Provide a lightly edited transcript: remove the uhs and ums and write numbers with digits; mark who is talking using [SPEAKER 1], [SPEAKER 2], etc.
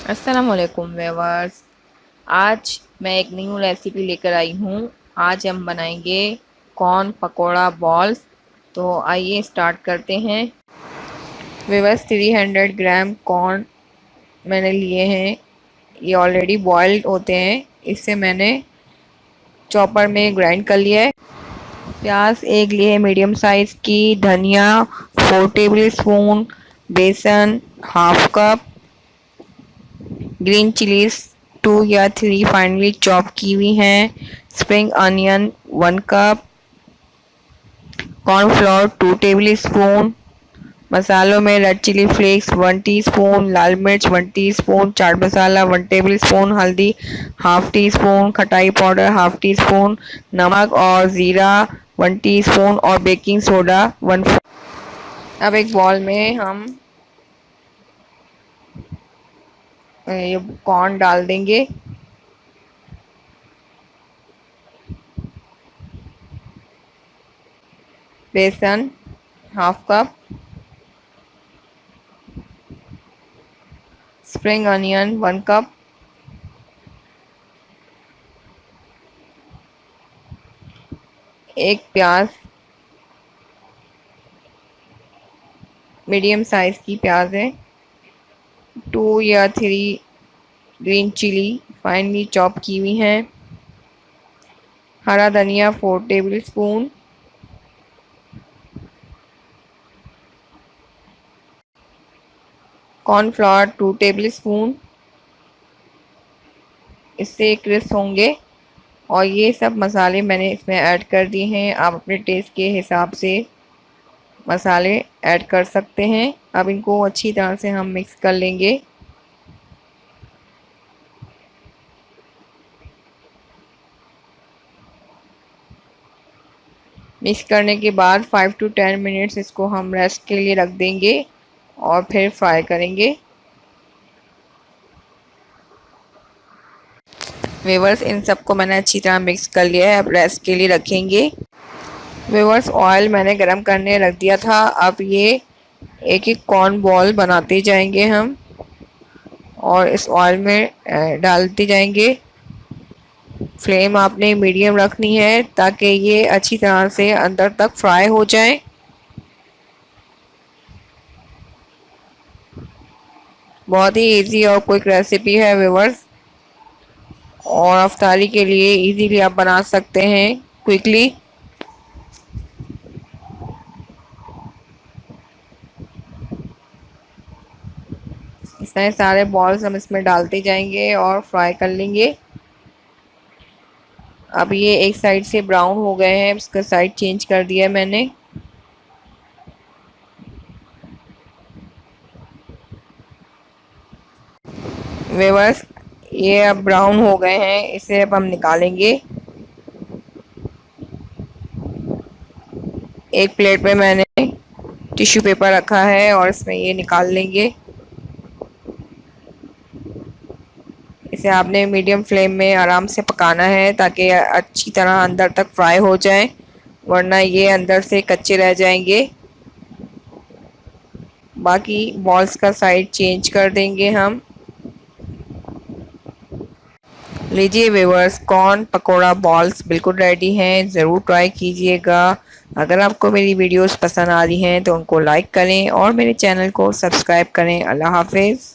[SPEAKER 1] अस्सलाम वालेकुम व्यूअर्स। आज मैं एक न्यू रेसिपी लेकर आई हूँ। आज हम बनाएंगे कॉर्न पकोड़ा बॉल्स। तो आइए स्टार्ट करते हैं। व्यूअर्स 300 ग्राम कॉर्न मैंने लिए हैं। ये ऑलरेडी बॉइल्ड होते हैं। इसे मैंने चॉपर में ग्राइंड कर लिया है। प्याज एक लिए मीडियम साइज़ की, धनिया 4 टेबल स्पून, बेसन हाफ कप, ग्रीन चिलीज 2 या 3 फाइनली चॉप की हुई हैं, spring onion 1 cup, cornflour 2 table spoon. मसालों में रेड चिली फ्लेक्स 1 टीस्पून, लाल मिर्च 1 teaspoon, chaat masala 1 table spoon, हल्दी हाफ टी स्पून, खटाई पाउडर हाफ टी स्पून, नमक और ज़ीरा 1 टीस्पून और बेकिंग सोडा 1। अब एक बॉल में हम ये कॉर्न डाल देंगे। बेसन half cup, spring onion 1 cup, एक प्याज मीडियम साइज की प्याज है, 2 या 3 ग्रीन चिली फाइनली चॉप की हुई हैं, हरा धनिया 4 table spoon, cornflour 2 table spoon. इससे क्रिस्प होंगे। और ये सब मसाले मैंने इसमें ऐड कर दिए हैं। आप अपने टेस्ट के हिसाब से मसाले ऐड कर सकते हैं। अब इनको अच्छी तरह से हम मिक्स कर लेंगे। मिक्स करने के बाद 5 to 10 मिनट्स इसको हम रेस्ट के लिए रख देंगे और फिर फ्राई करेंगे। व्यूअर्स इन सबको मैंने अच्छी तरह मिक्स कर लिया है। अब रेस्ट के लिए रखेंगे। व्यूअर्स ऑयल मैंने गरम करने रख दिया था। अब ये एक एक कॉर्न बॉल बनाते जाएंगे हम और इस ऑयल में डालते जाएंगे। फ्लेम आपने मीडियम रखनी है ताकि ये अच्छी तरह से अंदर तक फ्राई हो जाए। बहुत ही इजी और क्विक रेसिपी है व्यूअर्स, और अफ्तारी के लिए इजीली आप बना सकते हैं क्विकली। इस तरह सारे बॉल्स हम इसमें डालते जाएंगे और फ्राई कर लेंगे। अब ये एक साइड से ब्राउन हो गए हैं, इसका साइड चेंज कर दिया है मैंने। व्यूअर्स ये अब ब्राउन हो गए हैं, इसे अब हम निकालेंगे। एक प्लेट पे मैंने टिश्यू पेपर रखा है और इसमें ये निकाल लेंगे। इसे आपने मीडियम फ्लेम में आराम से पकाना है ताकि अच्छी तरह अंदर तक फ्राई हो जाए, वरना ये अंदर से कच्चे रह जाएंगे। बाकी बॉल्स का साइड चेंज कर देंगे हम। लीजिए व्यूअर्स, कॉर्न पकोड़ा बॉल्स बिल्कुल रेडी हैं। ज़रूर ट्राई कीजिएगा। अगर आपको मेरी वीडियोस पसंद आ रही हैं तो उनको लाइक करें और मेरे चैनल को सब्सक्राइब करें। अल्लाह हाफिज़।